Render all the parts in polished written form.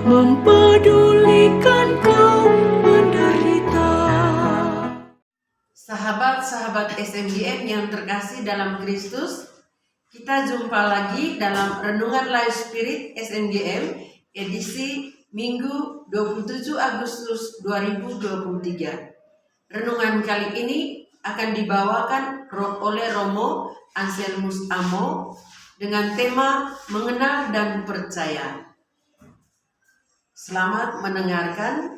mempedulikan kaum menderita. Sahabat-sahabat SMGM yang terkasih dalam Kristus, kita jumpa lagi dalam Renungan Life Spirit SMGM edisi Minggu 27 Agustus 2023. Renungan kali ini akan dibawakan oleh Romo Anselmus Amo dengan tema Mengenal dan Percaya. Selamat mendengarkan.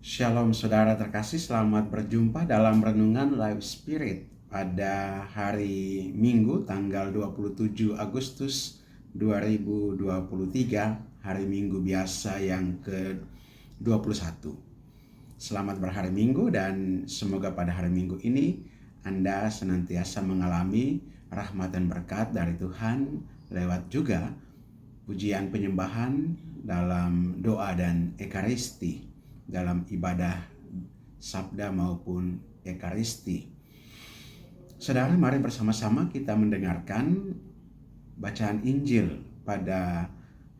Shalom saudara terkasih, selamat berjumpa dalam Renungan Life Spirit pada hari Minggu tanggal 27 Agustus 2023, hari Minggu biasa yang ke-21. Selamat berhari Minggu dan semoga pada hari Minggu ini Anda senantiasa mengalami rahmat dan berkat dari Tuhan lewat juga pujian penyembahan dalam doa dan ekaristi, dalam ibadah sabda maupun ekaristi. Saudara, mari bersama-sama kita mendengarkan bacaan Injil pada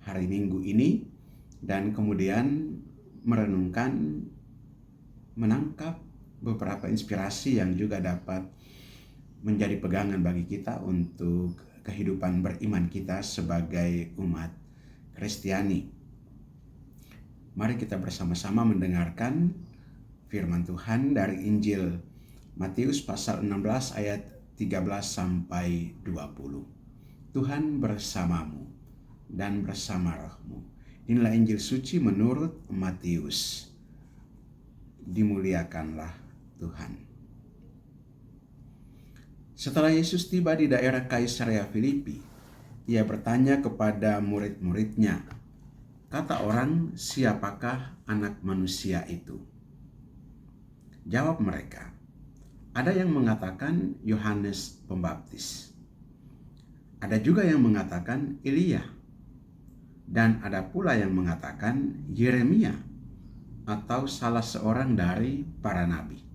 hari Minggu ini dan kemudian merenungkan, menangkap beberapa inspirasi yang juga dapat menjadi pegangan bagi kita untuk kehidupan beriman kita sebagai umat Kristiani. Mari kita bersama-sama mendengarkan firman Tuhan dari Injil Matius pasal 16 ayat 13 sampai 20. Tuhan bersamamu dan bersama rohmu. Inilah Injil suci menurut Matius. Dimuliakanlah Tuhan. Setelah Yesus tiba di daerah Kaisarea Filipi, ia bertanya kepada murid-muridnya, "Kata orang, siapakah Anak Manusia itu?" Jawab mereka, "Ada yang mengatakan Yohanes Pembaptis. Ada juga yang mengatakan Elia. Dan ada pula yang mengatakan Yeremia atau salah seorang dari para nabi."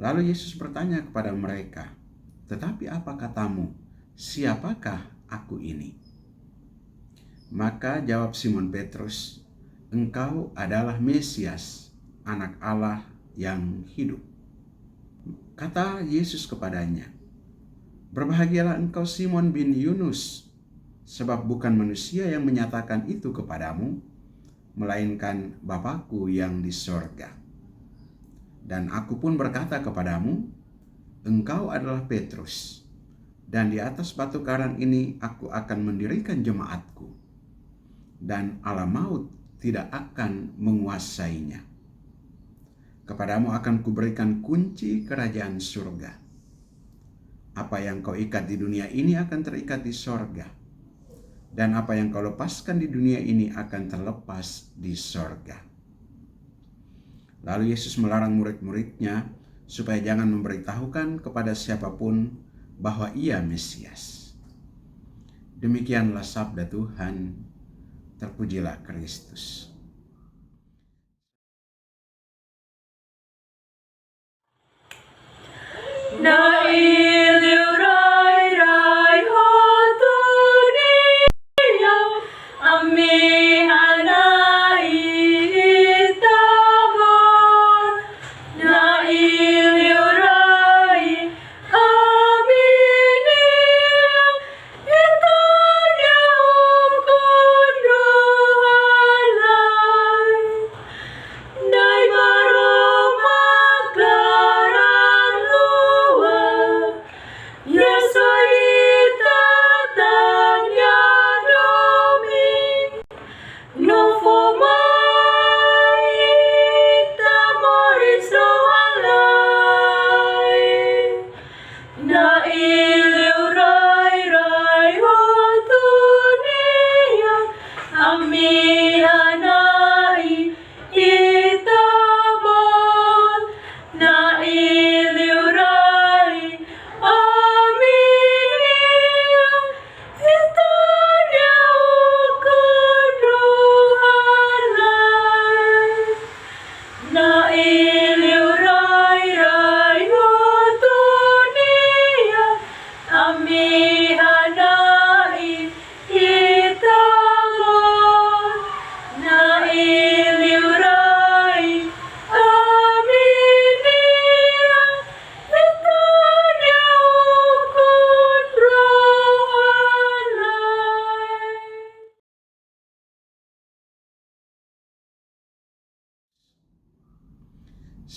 Lalu Yesus bertanya kepada mereka, "Tetapi apa katamu, siapakah aku ini?" Maka jawab Simon Petrus, "Engkau adalah Mesias, Anak Allah yang hidup." Kata Yesus kepadanya, "Berbahagialah engkau Simon bin Yunus, sebab bukan manusia yang menyatakan itu kepadamu, melainkan Bapa-Ku yang di sorga. Dan aku pun berkata kepadamu, engkau adalah Petrus, dan di atas batu karang ini aku akan mendirikan jemaatku, dan alam maut tidak akan menguasainya. Kepadamu akan kuberikan kunci kerajaan surga. Apa yang kau ikat di dunia ini akan terikat di sorga, dan apa yang kau lepaskan di dunia ini akan terlepas di sorga." Lalu Yesus melarang murid-muridnya supaya jangan memberitahukan kepada siapapun bahwa ia Mesias. Demikianlah sabda Tuhan. Terpujilah Kristus.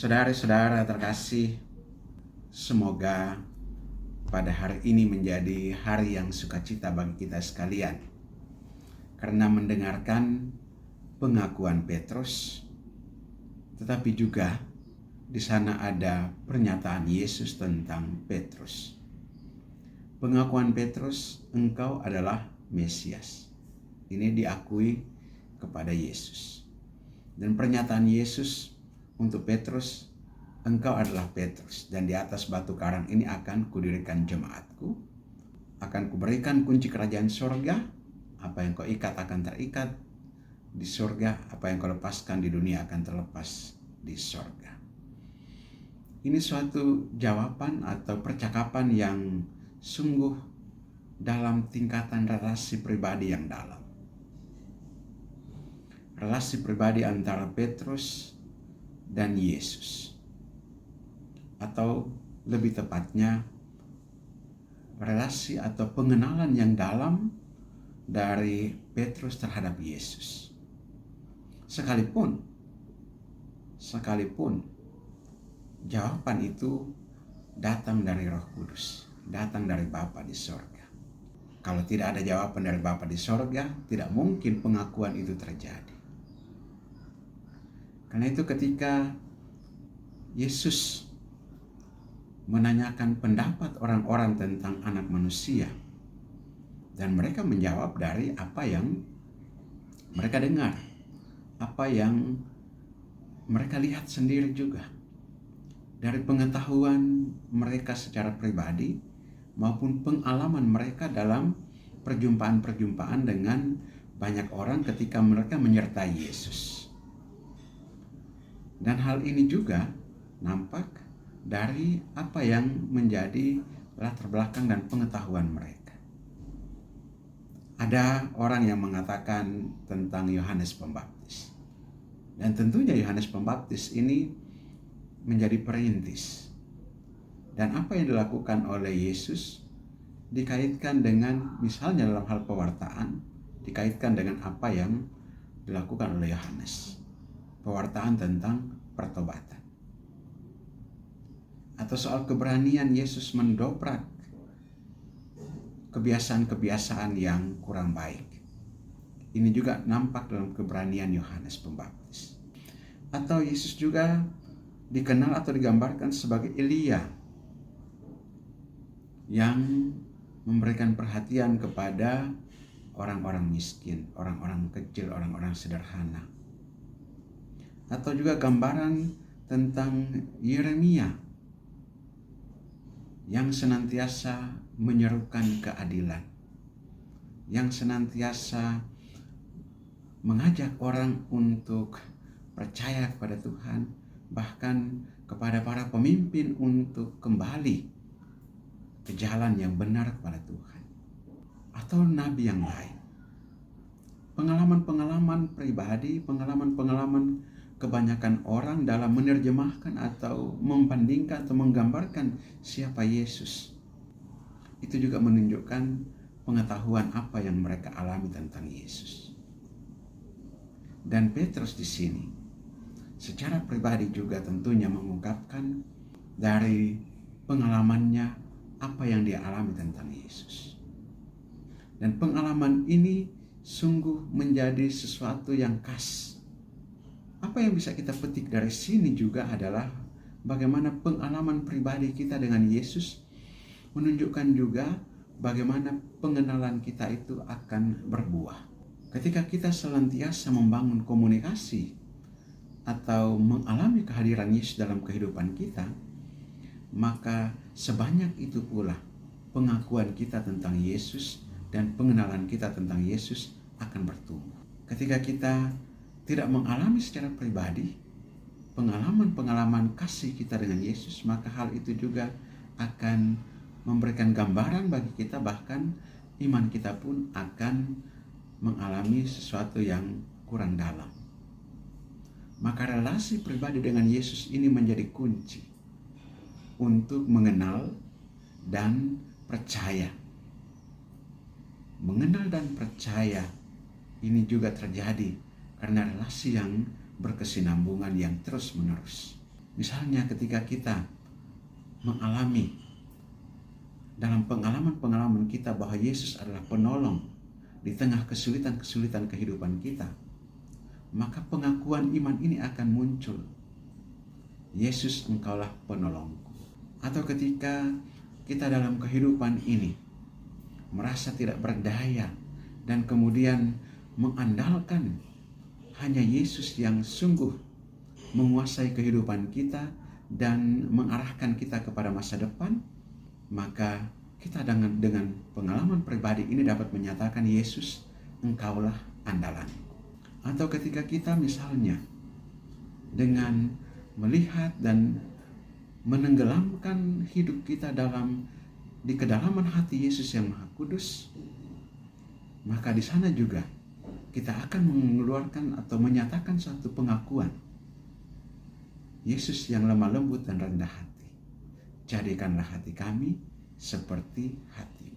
Saudara-saudara terkasih, semoga pada hari ini menjadi hari yang sukacita bagi kita sekalian, karena mendengarkan pengakuan Petrus, tetapi juga di sana ada pernyataan Yesus tentang Petrus. Pengakuan Petrus, engkau adalah Mesias. Ini diakui kepada Yesus. Dan pernyataan Yesus untuk Petrus, engkau adalah Petrus, dan di atas batu karang ini akan kudirikan jemaatku, akan kuberikan kunci kerajaan sorga. Apa yang kau ikat akan terikat di sorga, apa yang kau lepaskan di dunia akan terlepas di sorga. Ini suatu jawaban atau percakapan yang sungguh dalam tingkatan relasi pribadi yang dalam. Relasi pribadi antara Petrus dan Yesus, atau lebih tepatnya relasi atau pengenalan yang dalam dari Petrus terhadap Yesus. Sekalipun jawaban itu datang dari Roh Kudus, datang dari Bapa di sorga. Kalau tidak ada jawaban dari Bapa di sorga, tidak mungkin pengakuan itu terjadi. Karena itu ketika Yesus menanyakan pendapat orang-orang tentang anak manusia, dan mereka menjawab dari apa yang mereka dengar, apa yang mereka lihat sendiri juga, dari pengetahuan mereka secara pribadi maupun pengalaman mereka dalam perjumpaan-perjumpaan dengan banyak orang ketika mereka menyertai Yesus. Dan hal ini juga nampak dari apa yang menjadi latar belakang dan pengetahuan mereka. Ada orang yang mengatakan tentang Yohanes Pembaptis. Dan tentunya Yohanes Pembaptis ini menjadi perintis. Dan apa yang dilakukan oleh Yesus dikaitkan dengan, misalnya dalam hal pewartaan, dikaitkan dengan apa yang dilakukan oleh Yohanes. Pewartaan tentang pertobatan. Atau soal keberanian Yesus mendobrak kebiasaan-kebiasaan yang kurang baik. Ini juga nampak dalam keberanian Yohanes Pembaptis. Atau Yesus juga dikenal atau digambarkan sebagai Elia yang memberikan perhatian kepada orang-orang miskin, orang-orang kecil, orang-orang sederhana. Atau juga gambaran tentang Yeremia yang senantiasa menyerukan keadilan, yang senantiasa mengajak orang untuk percaya kepada Tuhan, bahkan kepada para pemimpin untuk kembali ke jalan yang benar kepada Tuhan. Atau nabi yang lain. Pengalaman-pengalaman pribadi, pengalaman-pengalaman kebanyakan orang dalam menerjemahkan atau membandingkan atau menggambarkan siapa Yesus. Itu juga menunjukkan pengetahuan apa yang mereka alami tentang Yesus. Dan Petrus di sini secara pribadi juga tentunya mengungkapkan dari pengalamannya apa yang dia alami tentang Yesus. Dan pengalaman ini sungguh menjadi sesuatu yang khas. Apa yang bisa kita petik dari sini juga adalah bagaimana pengalaman pribadi kita dengan Yesus menunjukkan juga bagaimana pengenalan kita itu akan berbuah. Ketika kita senantiasa membangun komunikasi atau mengalami kehadiran Yesus dalam kehidupan kita, maka sebanyak itu pula pengakuan kita tentang Yesus dan pengenalan kita tentang Yesus akan bertumbuh. Ketika kita tidak mengalami secara pribadi pengalaman-pengalaman kasih kita dengan Yesus, maka hal itu juga akan memberikan gambaran bagi kita, bahkan iman kita pun akan mengalami sesuatu yang kurang dalam. Maka relasi pribadi dengan Yesus ini menjadi kunci untuk mengenal dan percaya. Mengenal dan percaya ini juga terjadi karena relasi yang berkesinambungan yang terus-menerus. Misalnya ketika kita mengalami dalam pengalaman-pengalaman kita bahwa Yesus adalah penolong di tengah kesulitan-kesulitan kehidupan kita, maka pengakuan iman ini akan muncul. Yesus, engkaulah penolongku. Atau ketika kita dalam kehidupan ini merasa tidak berdaya dan kemudian mengandalkan hanya Yesus yang sungguh menguasai kehidupan kita dan mengarahkan kita kepada masa depan, maka kita dengan pengalaman pribadi ini dapat menyatakan, Yesus, engkaulah andalanku. Atau ketika kita misalnya dengan melihat dan menenggelamkan hidup kita di kedalaman hati Yesus yang Maha Kudus, maka di sana juga kita akan mengeluarkan atau menyatakan satu pengakuan, Yesus yang lemah lembut dan rendah hati, jadikanlah hati kami seperti hati.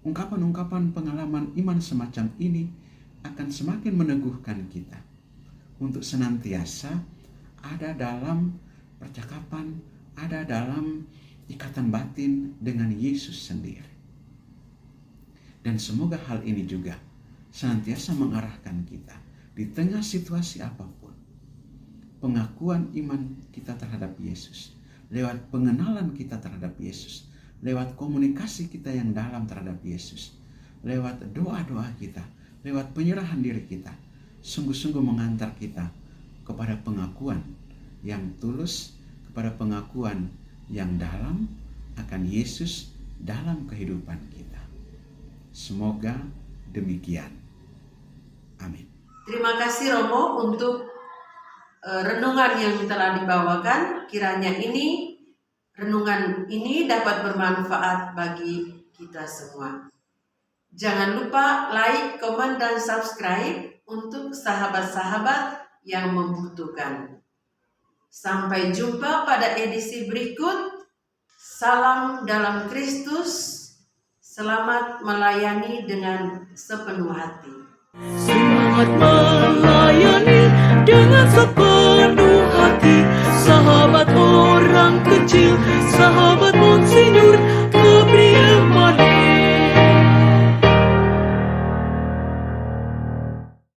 Ungkapan-ungkapan pengalaman iman semacam ini akan semakin meneguhkan kita untuk senantiasa ada dalam percakapan, ada dalam ikatan batin dengan Yesus sendiri. Dan semoga hal ini juga senantiasa mengarahkan kita di tengah situasi apapun. Pengakuan iman kita terhadap Yesus, lewat pengenalan kita terhadap Yesus, lewat komunikasi kita yang dalam terhadap Yesus, lewat doa-doa kita, lewat penyerahan diri kita, sungguh-sungguh mengantar kita kepada pengakuan yang tulus, kepada pengakuan yang dalam akan Yesus dalam kehidupan kita. Semoga demikian. Amin. Terima kasih Romo untuk renungan yang telah dibawakan. Kiranya renungan ini dapat bermanfaat bagi kita semua. Jangan lupa like, komen, dan subscribe untuk sahabat-sahabat yang membutuhkan. Sampai jumpa pada edisi berikut. Salam dalam Kristus. Selamat melayani dengan sepenuh hati. Semangat melayani dengan sepenuh hati, sahabat orang kecil, sahabat